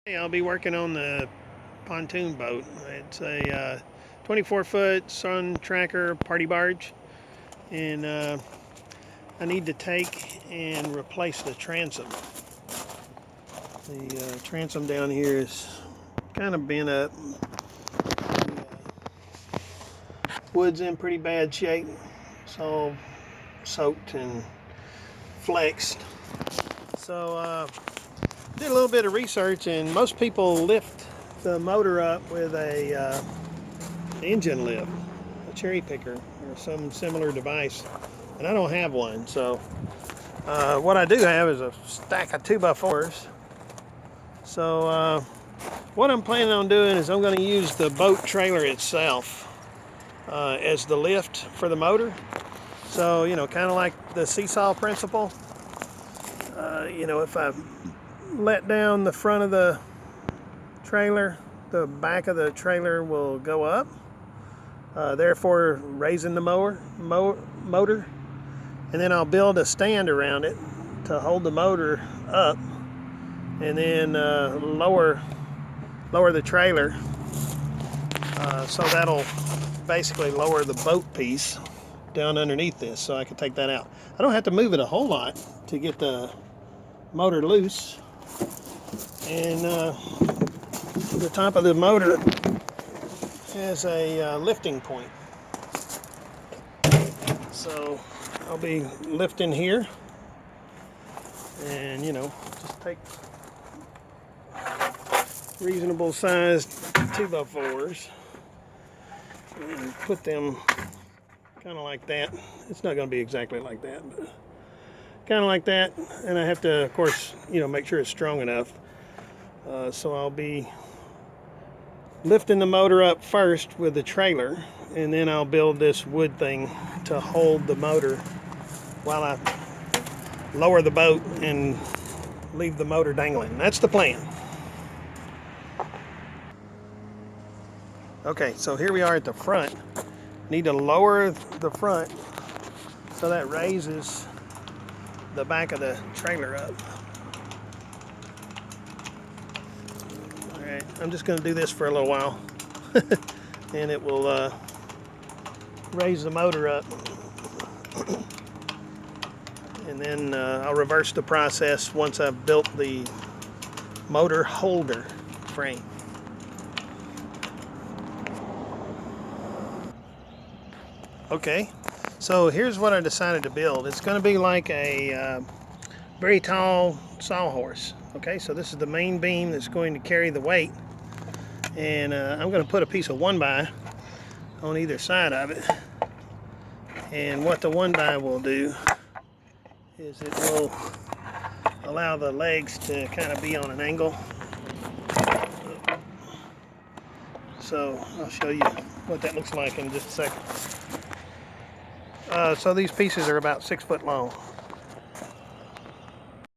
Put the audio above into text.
Hey, I'll be working on the pontoon boat. It's a 24-foot sun tracker Party Barge, and I need to take and replace the transom. The transom down here is kind of bent up. Wood's in pretty bad shape. It's all soaked and flexed. So did a little bit of research, and most people lift the motor up with a engine lift, a cherry picker, or some similar device, and I don't have one. So what I do have is a stack of 2x4s. So what I'm planning on doing is I'm going to use the boat trailer itself as the lift for the motor. So, you know, kind of like the seesaw principle. You know, if I let down the front of the trailer, the back of the trailer will go up, therefore raising the motor, and then I'll build a stand around it to hold the motor up, and then lower the trailer, so that'll basically lower the boat piece down underneath this, so I can take that out. I don't have to move it a whole lot to get the motor loose. And the top of the motor has a lifting point. So I'll be lifting here, and, you know, just take reasonable sized 2x4s and put them kind of like that. It's not going to be exactly like that, but kind of like that. And I have to, of course, you know, make sure it's strong enough. So I'll be lifting the motor up first with the trailer, and then I'll build this wood thing to hold the motor while I lower the boat and leave the motor dangling. That's the plan. Okay, so here we are at the front. Need to lower the front so that raises the back of the trailer up. Alright, I'm just going to do this for a little while and it will raise the motor up, and then I'll reverse the process once I've built the motor holder frame. Okay, so here's what I decided to build. It's going to be like a very tall sawhorse. Okay, so this is the main beam that's going to carry the weight, and I'm going to put a piece of 1x on either side of it. And what the 1x will do is it will allow the legs to kind of be on an angle. So I'll show you what that looks like in just a second. So these pieces are about 6 foot long.